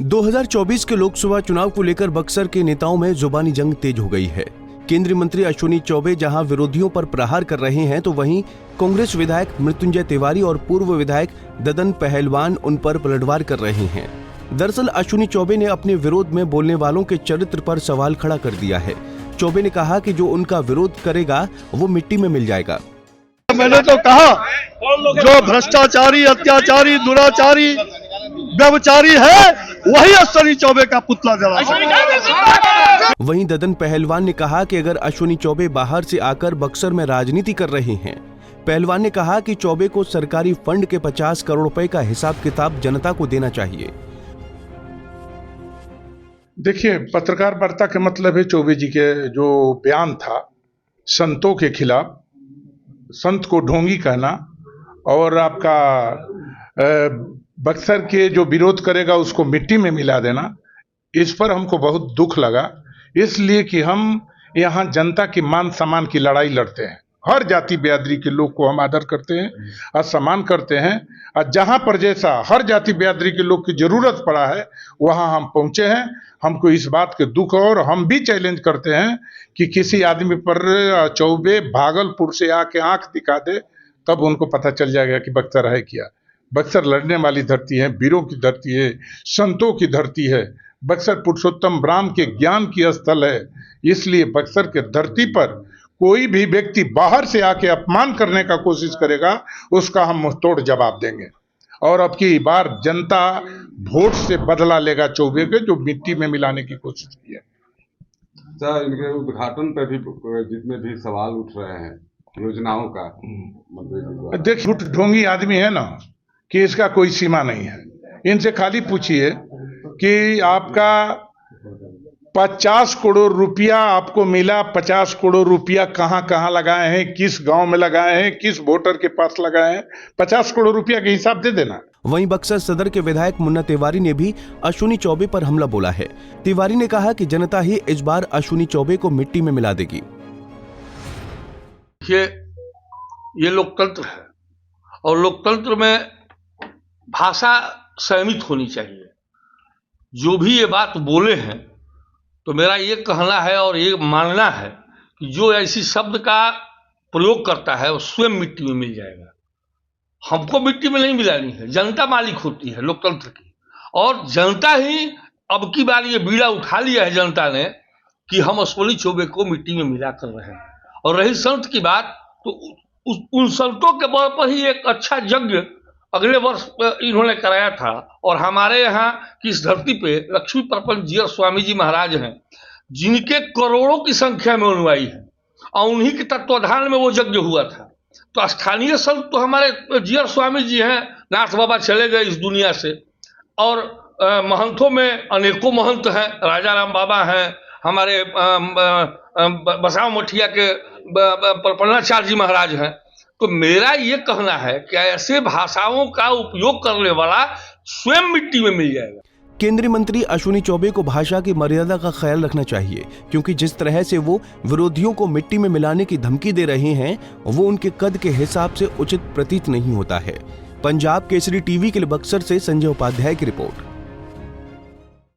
2024 के लोकसभा चुनाव को लेकर बक्सर के नेताओं में जुबानी जंग तेज हो गई है। केंद्रीय मंत्री अश्विनी चौबे जहां विरोधियों पर प्रहार कर रहे हैं, तो वहीं कांग्रेस विधायक मृत्युंजय तिवारी और पूर्व विधायक ददन पहलवान उन पर पलटवार कर रहे हैं। दरअसल अश्विनी चौबे ने अपने विरोध में बोलने वालों के चरित्र पर सवाल खड़ा कर दिया है। चौबे ने कहा कि जो उनका विरोध करेगा वो मिट्टी में मिल जाएगा। मैंने तो कहा जो भ्रष्टाचारी, अत्याचारी, दुराचारी, व्यभिचारी है वही अश्विनी चौबे का पुतला जला। वहीं ददन पहलवान ने कहा कि अगर अश्विनी चौबे बाहर से आकर बक्सर में राजनीति कर रहे हैं। पहलवान ने कहा कि चौबे को सरकारी फंड के 50 करोड़ रुपए का हिसाब किताब जनता को देना चाहिए। देखिए, पत्रकार वार्ता के मतलब है चौबे जी के जो बयान था संतों के खिलाफ, संत को ढोंगी कहना और आपका बक्सर के जो विरोध करेगा उसको मिट्टी में मिला देना, इस पर हमको बहुत दुख लगा। इसलिए कि हम यहाँ जनता की मान सम्मान की लड़ाई लड़ते हैं। हर जाति बिरादरी के लोग को हम आदर करते हैं और सम्मान करते हैं, और जहाँ पर जैसा हर जाति बिरादरी के लोग की जरूरत पड़ा है वहाँ हम पहुँचे हैं। हमको इस बात के दुख और हम भी चैलेंज करते हैं कि किसी आदमी पर चौबे भागलपुर से आके आंख दिखा दे, तब उनको पता चल जाएगा कि बक्सर है क्या। बक्सर लड़ने वाली धरती है, वीरों की धरती है, संतों की धरती है। बक्सर पुरुषोत्तम राम के ज्ञान की स्थल है। इसलिए बक्सर के धरती पर कोई भी व्यक्ति बाहर से आके अपमान करने का कोशिश करेगा, उसका हम मुंहतोड़ जवाब देंगे। और अब की बार जनता वोट से बदला लेगा चौबे के, जो मिट्टी में मिलाने की कोशिश की है। सर, इनके उद्घाटन पे भी जितने भी सवाल उठ रहे हैं योजनाओं का, देख झूठ ढोंगी आदमी है ना कि इसका कोई सीमा नहीं है। इनसे खाली पूछिए कि आपका 50 करोड़ रुपया आपको मिला, 50 करोड़ रुपया कहाँ कहाँ लगाए हैं, किस गांव में लगाए हैं, किस वोटर के पास लगाए हैं, 50 करोड़ रुपया के हिसाब दे देना। वहीं बक्सर सदर के विधायक मुन्ना तिवारी ने भी अश्विनी चौबे पर हमला बोला है। तिवारी ने कहा कि जनता ही इस बार अश्विनी चौबे को मिट्टी में मिला देगी। ये लोकतंत्र है और लोकतंत्र में भाषा संयमित होनी चाहिए। जो भी ये बात बोले हैं, तो मेरा ये कहना है और ये मानना है कि जो ऐसी शब्द का प्रयोग करता है वो स्वयं मिट्टी में मिल जाएगा। हमको मिट्टी में नहीं मिलानी है, जनता मालिक होती है लोकतंत्र की, और जनता ही अब की बार ये बीड़ा उठा लिया है जनता ने कि हम अश्विनी चौबे को मिट्टी में मिला कर रहे हैं। और रही संत की बात, तो उन संतों के बल पर ही एक अच्छा यज्ञ अगले वर्ष इन्होंने कराया था। और हमारे यहाँ की इस धरती पे लक्ष्मी प्रपंच जीयर स्वामी जी महाराज हैं, जिनके करोड़ों की संख्या में अनुयायी हैं, और उन्हीं के तत्वाधान में वो यज्ञ हुआ था। तो स्थानीय संत तो हमारे जीयर स्वामी जी हैं, नाथ बाबा चले गए इस दुनिया से, और महंतों में अनेकों महंत हैं, राजा राम बाबा हैं, हमारे बसाव मठिया के प्रपन्नाचार्य जी महाराज हैं। तो मेरा ये कहना है कि ऐसे भाषाओं का उपयोग करने वाला स्वयं मिट्टी में मिल जाएगा। केंद्रीय मंत्री अश्विनी चौबे को भाषा की मर्यादा का ख्याल रखना चाहिए, क्योंकि जिस तरह से वो विरोधियों को मिट्टी में मिलाने की धमकी दे रहे हैं, वो उनके कद के हिसाब से उचित प्रतीत नहीं होता है। पंजाब केसरी टीवी के लिए बक्सर से संजय उपाध्याय की रिपोर्ट।